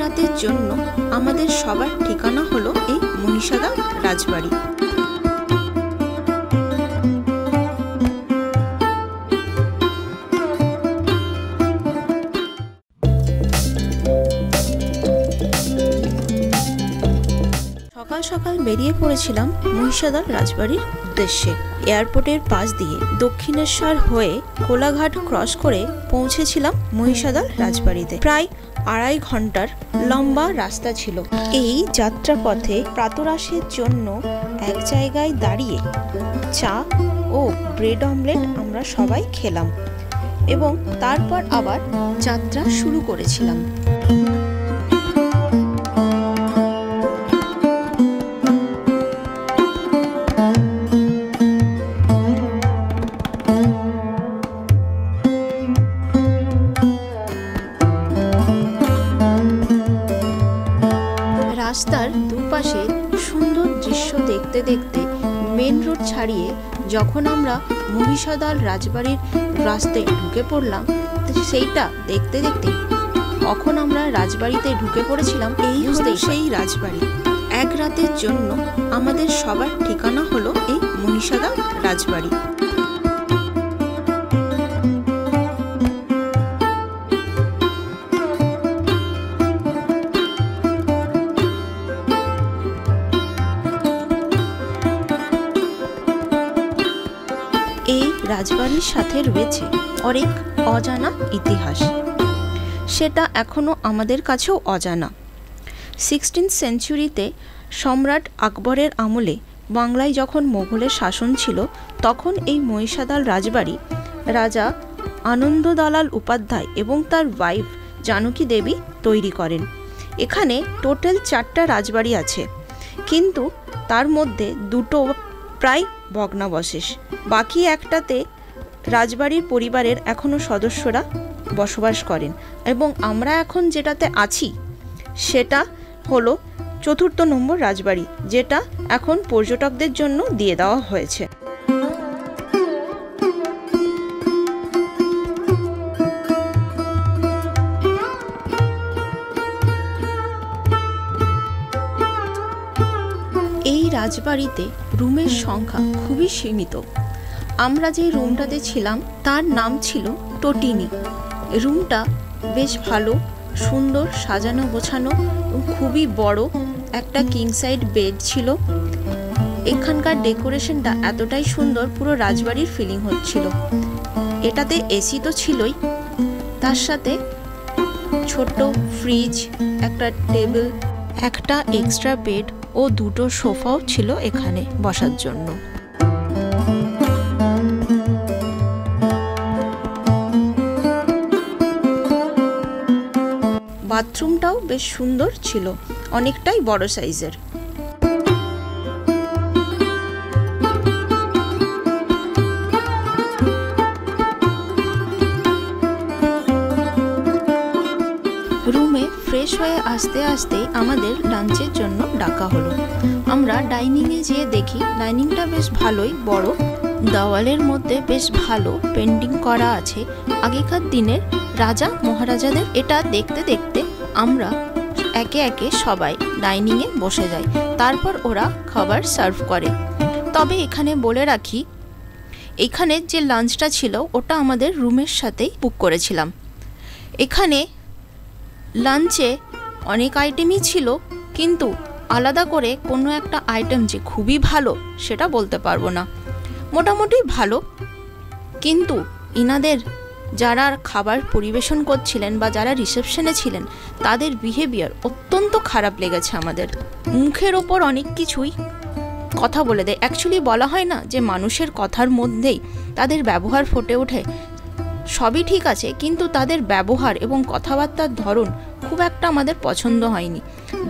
রাতের জন্য আমাদের সবার ঠিকানা হলো এই মহিষাদল রাজবাড়ি। সকাল সকাল বেরিয়ে পড়েছিলাম মহিষাদল রাজবাড়ির উদ্দেশ্যে। এয়ারপোর্টের পাশ দিয়ে দক্ষিণেশ্বর হয়ে কোলাঘাট ক্রস করে পৌঁছেছিলাম মহিষাদল রাজবাড়িতে। প্রায় 2.5 ঘন্টার লম্বা রাস্তা ছিল। এই যাত্রাপথে প্রাতরাশের জন্য এক জায়গায় দাঁড়িয়ে চা ও ব্রেড অমলেট আমরা সবাই খেলাম এবং তারপর আবার যাত্রা শুরু করেছিলাম। রাস্তার দুপাশে সুন্দর দৃশ্য দেখতে দেখতে মেন রোড ছাড়িয়ে যখন আমরা মহিষাদল রাজবাড়ির রাস্তায় ঢুকে পড়লাম, সেইটা দেখতে দেখতে তখন আমরা রাজবাড়িতে ঢুকে পড়েছিলাম। এই হলো সেই রাজবাড়ি। এক রাতের জন্য আমাদের সবার ঠিকানা হলো এই মহিষাদল রাজবাড়ি। এই রাজবাড়ির সাথে রয়েছে অনেক অজানা ইতিহাস, সেটা এখনো আমাদের কাছেও অজানা। 16th সেঞ্চুরিতে সম্রাট আকবরের আমলে বাংলায় যখন মোগলের শাসন ছিল, তখন এই মহিষাদল রাজবাড়ি রাজা আনন্দলাল উপাধ্যায় এবং তার ওয়াইফ জানকী দেবী তৈরি করেন। এখানে টোটাল 4টা রাজবাড়ি আছে, কিন্তু তার মধ্যে 2টো প্রায় ভগ্নাবশেষ। বাকি একটাতে রাজবাড়ির পরিবারের এখনও সদস্যরা বসবাস করেন এবং আমরা এখন যেটাতে আছি সেটা হলো 4র্থ নম্বর রাজবাড়ি, যেটা এখন পর্যটকদের জন্য দিয়ে দেওয়া হয়েছে। এই রাজবাড়িতে রুমের সংখ্যা খুবই সীমিত। আমরা যে রুমটাতে ছিলাম তার নাম ছিল টোটিনি। রুমটা বেশ ভালো, সুন্দর, সাজানো গোছানো, খুবই বড় একটা কিং সাইড বেড ছিল। এখানকার ডেকোরেশনটা এতটাই সুন্দর, পুরো রাজবাড়ির ফিলিং হচ্ছিল। এটাতে এসি তো ছিলই, তার সাথে ছোট্ট ফ্রিজ, একটা টেবিল, একটা এক্সট্রা বেড ও 2টো সোফাও ছিল এখানে বসার জন্য। বাথরুমটাও বেশ সুন্দর ছিল, অনেকটাই বড় সাইজের। রুমে ফ্রেশ হয়ে আস্তে আস্তে আমাদের লাঞ্চের জন্য ডাকা হলো। আমরা ডাইনিংয়ে যেয়ে দেখি ডাইনিংটা বেশ ভালোই বড়, দেওয়ালের মধ্যে বেশ ভালো পেন্টিং করা আছে আগেকার দিনের রাজা মহারাজাদের। এটা দেখতে দেখতে আমরা একে একে সবাই ডাইনিংয়ে বসে যাই, তারপর ওরা খাবার সার্ভ করে। তবে এখানে বলে রাখি, এখানে যে লাঞ্চটা ছিল ওটা আমাদের রুমের সাথেই বুক করেছিলাম। এখানে লাঞ্চে অনেক আইটেমই ছিল, কিন্তু আলাদা করে কোনো একটা আইটেম যে খুবই ভালো সেটা বলতে পারবো না। মোটামুটি ভালো, কিন্তু ইনাদের যারা খাবার পরিবেশন করছিলেন বা যারা রিসেপশনে ছিলেন তাদের বিহেভিয়ার অত্যন্ত খারাপ লেগেছে আমাদের। মুখের ওপর অনেক কিছুই কথা বলে দেয়। অ্যাকচুয়ালি বলা হয় না যে মানুষের কথার মধ্যেই তাদের ব্যবহার ফুটে ওঠে। সবই ঠিক আছে, কিন্তু তাদের ব্যবহার এবং কথাবার্তার ধরন খুব একটা আমাদের পছন্দ হয়নি।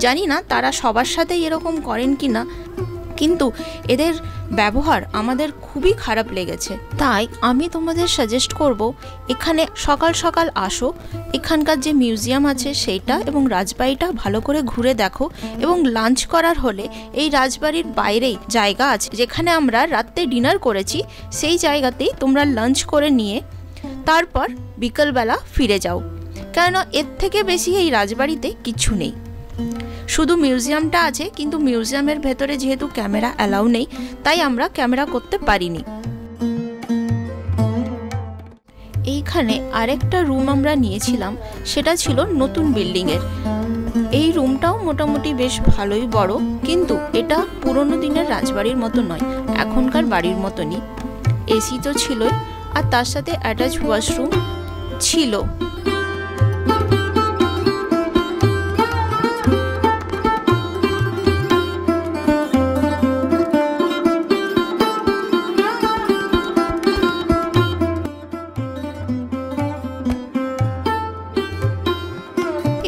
জানি না তারা সবার সাথেই এরকম করেন কি না, কিন্তু এদের ব্যবহার আমাদের খুবই খারাপ লেগেছে। তাই আমি তোমাদের সাজেস্ট করব এখানে সকাল সকাল আসো, এখানকার যে মিউজিয়াম আছে সেইটা এবং রাজবাড়িটা ভালো করে ঘুরে দেখো, এবং লাঞ্চ করার হলে এই রাজবাড়ির বাইরেই জায়গা আছে যেখানে আমরা রাত্রে ডিনার করেছি, সেই জায়গাতেই তোমরা লাঞ্চ করে নিয়ে তারপর বিকেলবেলা ফিরে যাও। কেন এর থেকে বেশি এই রাজবাড়িতে কিছু নেই। শুধু মিউজিয়ামটা আছে, কিন্তু মিউজিয়ামের ভেতরে যেহেতু ক্যামেরা অ্যালাউ নেই, তাই আমরা ক্যামেরা করতে পারিনি। এইখানে আরেকটা রুম আমরা নিয়েছিলাম, সেটা ছিল নতুন বিল্ডিংয়ের। এই রুমটাও মোটামুটি বেশ ভালোই বড়, কিন্তু এটা পুরনো দিনের রাজবাড়ির মতো নয়, এখনকার বাড়ির মতনই। এসি তো ছিলই, আর তার সাথে অ্যাটাচ ওয়াশরুম ছিল।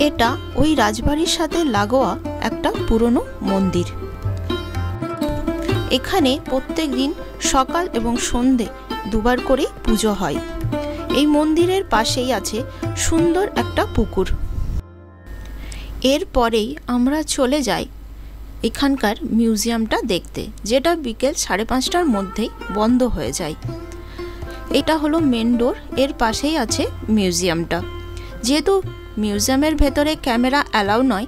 এটা ওই রাজবাড়ির সাথে লাগোয়া একটা পুরনো মন্দির। এখানে প্রত্যেক দিন সকাল এবং সন্ধে দুবার করে পুজো হয়। এই মন্দিরের পাশেই আছে সুন্দর একটা পুকুর। এরপরেই আমরা চলে যাই এখানকার মিউজিয়ামটা দেখতে, যেটা বিকেল 5:30টার মধ্যেই বন্ধ হয়ে যায়। এটা হলো মেন ডোর, এর পাশেই আছে মিউজিয়ামটা। যেহেতু মিউজিয়ামের ভেতরে ক্যামেরা অ্যালাউ নয়,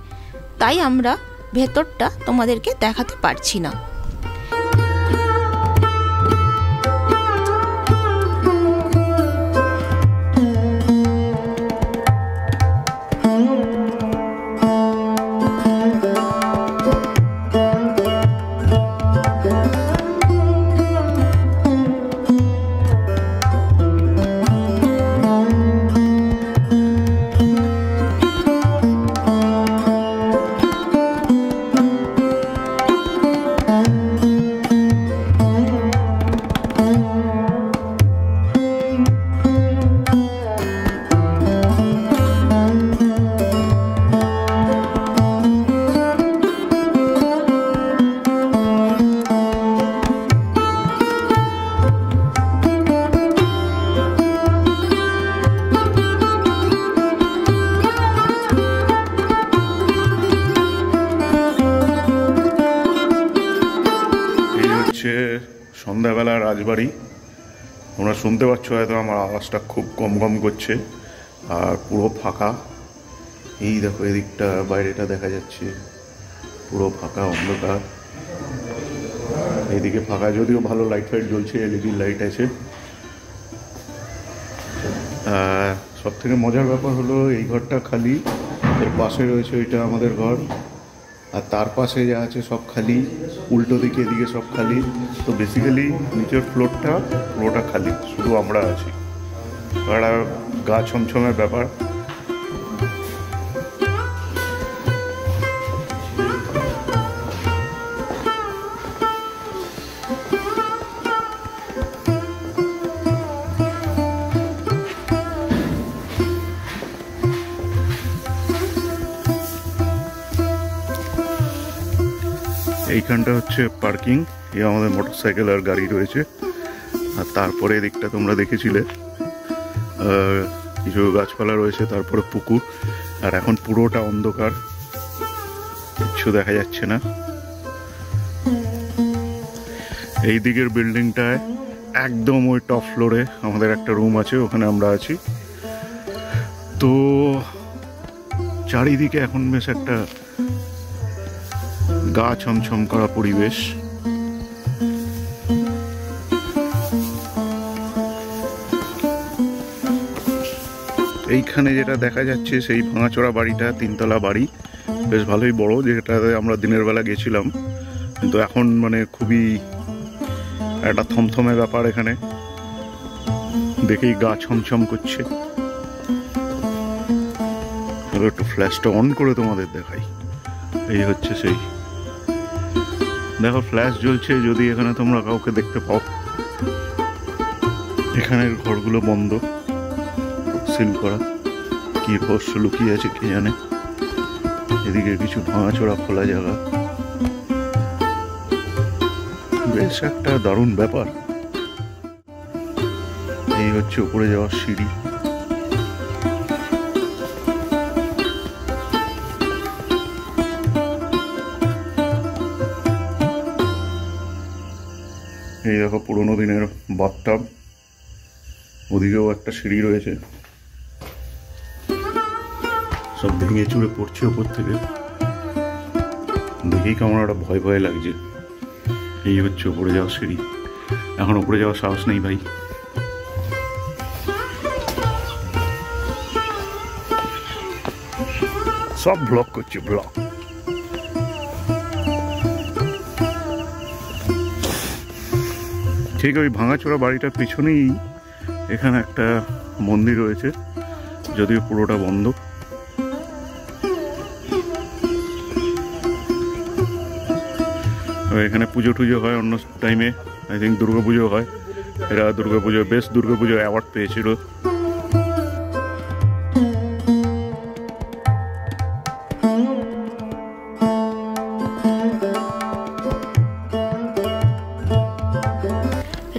তাই আমরা ভেতরটা তোমাদেরকে দেখাতে পারছি না। সন্ধ্যাবেলা রাজবাড়ি। তোমরা শুনতে পাচ্ছ হয়তো আমার আওয়াজটা খুব কম কম করছে, আর পুরো ফাঁকা। এই দেখো এদিকটা বাইরেটা দেখা যাচ্ছে, পুরো ফাঁকা অন্ধকার। এইদিকে ফাঁকা, যদিও ভালো লাইট ফাইট জ্বলছে, এলইডি লাইট আছে। সব থেকে মজার ব্যাপার হলো এই ঘরটা খালি, এর পাশে রয়েছে ওইটা আমাদের ঘর, আর তার পাশে যা আছে সব খালি, উল্টো দিকে এদিকে সব খালি। তো বেসিক্যালি নিচের ফ্লোরটা পুরোটা খালি, শুধু আমরা আছি। একটা গা ছমছমের ব্যাপার। এইখানটা হচ্ছে পার্কিং, এই আমাদের মোটরসাইকেল আর গাড়ি রয়েছে। আর তারপরে এদিকটা তোমরা দেখেছিলে কিছু গাছপালা রয়েছে, তারপরে পুকুর। আর এখন পুরোটা অন্ধকার, কিচ্ছু দেখা যাচ্ছে না। এই দিকের বিল্ডিংটায় একদম ওই টপ ফ্লোরে আমাদের একটা রুম আছে, ওখানে আমরা আছি। তো চারিদিকে এখন বেশ একটা গা ছমছম করা পরিবেশ। এইখানে যেটা দেখা যাচ্ছে সেই ভাঙাচোরা বাড়িটা, 3তলা বাড়ি, বেশ ভালোই বড়, যেটাতে আমরা দিনের বেলা গেছিলাম। কিন্তু এখন মানে খুবই একটা থমথমে ব্যাপার, এখানে দেখেই গা ছমছম করছে। একটু ফ্ল্যাশটা অন করে তোমাদের দেখাই। এই হচ্ছে সেই, দেখো ফ্ল্যাশ জ্বলছে, যদি এখানে তোমরা কাউকে দেখতে পাও। এখানের ঘরগুলো বন্ধ, সিল করা, কি রহস্য লুকিয়ে আছে কে জানে। এদিকে কিছু ভাঙাচোরা খোলা জায়গা, বেশ একটা দারুণ ব্যাপার। এই হচ্ছে উপরে যাওয়ার সিঁড়ি। এই দেখো পুরোনো দিনের বাথটাব, ওদিকেও একটা সিঁড়ি রয়েছে। সব ভেঙে চুড়ে পড়ছে ওপর থেকে, দেখেই কেমন একটা ভয় ভয় লাগছে। এই হচ্ছে ওপরে যাওয়ার সিঁড়ি, এখন ওপরে যাওয়ার সাহস নেই ভাই। সব ব্লক করছে, ব্লক। ঠিক ওই ভাঙাচোরা বাড়িটার পিছনেই এখানে একটা মন্দির রয়েছে, যদিও পুরোটা বন্ধ। এখানে পুজো টুজো হয় অন্য টাইমে, আই থিঙ্ক দুর্গা পুজো হয়। এরা দুর্গা পুজো, বেস্ট দুর্গা পুজো অ্যাওয়ার্ড পেয়েছিল।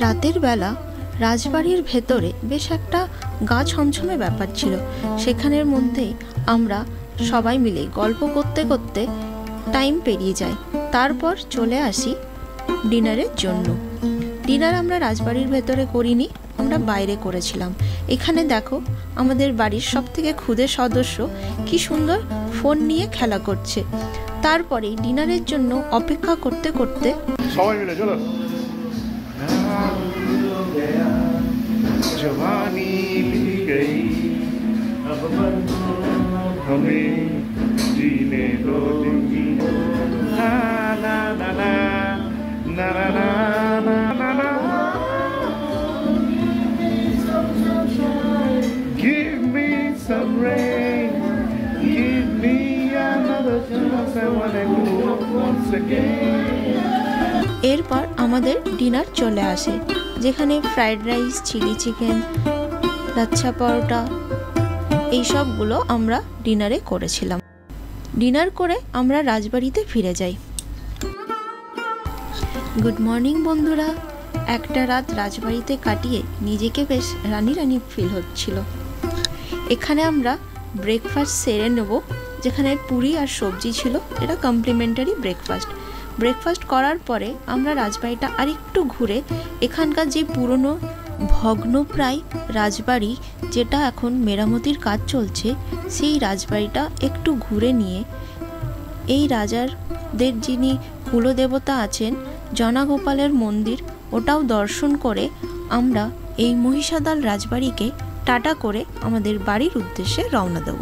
রাতের বেলা রাজবাড়ির ভেতরে বেশ একটা গা ছমছমে ব্যাপার ছিল। সেখানের মধ্যেই আমরা সবাই মিলে গল্প করতে করতে টাইম পেরিয়ে যায়। তারপর চলে আসি ডিনারের জন্য। ডিনার আমরা রাজবাড়ির ভেতরে করিনি, আমরা বাইরে করেছিলাম। এখানে দেখো আমাদের বাড়ির সব থেকে ক্ষুদে সদস্য কি সুন্দর ফোন নিয়ে খেলা করছে। তারপরে ডিনারের জন্য অপেক্ষা করতে করতে সবাই মিলে চলো। जवानी ली गई अब हमें जीने दो जिंदगी ना ना ना ना ना ना ना ना ना give me some rain, give me another chance, I wanna go up once again। এরপর আমাদের ডিনার চলে আসে, যেখানে fried rice, chilli chicken, lachha paratha এইসবগুলো আমরা ডিনারে করেছিলাম। ডিনার করে আমরা রাজবাড়িতে ফিরে যাই। গুড মর্নিং বন্ধুরা। একটা রাত রাজবাড়িতে কাটিয়ে নিজেকে বেশ রানী রানী ফিল হচ্ছিল। এখানে আমরা ব্রেকফাস্ট সেরে নেব, যেখানে পুরি আর সবজি ছিল। এটা কমপ্লিমেন্টারি ব্রেকফাস্ট করার পরে আমরা রাজবাড়িটা আরেকটু ঘুরে এখানকার যে পুরনো ভগ্নপ্রায় রাজবাড়ি, যেটা এখন মেরামতির কাজ চলছে, সেই রাজবাড়িটা একটু ঘুরে নিয়ে এই রাজাদের যিনি কুলদেবতা আছেন জনাগোপালের মন্দির, ওটাও দর্শন করে আমরা এই মহিষাদল রাজবাড়িকে টাটা করে আমাদের বাড়ির উদ্দেশ্যে রওনা দেব।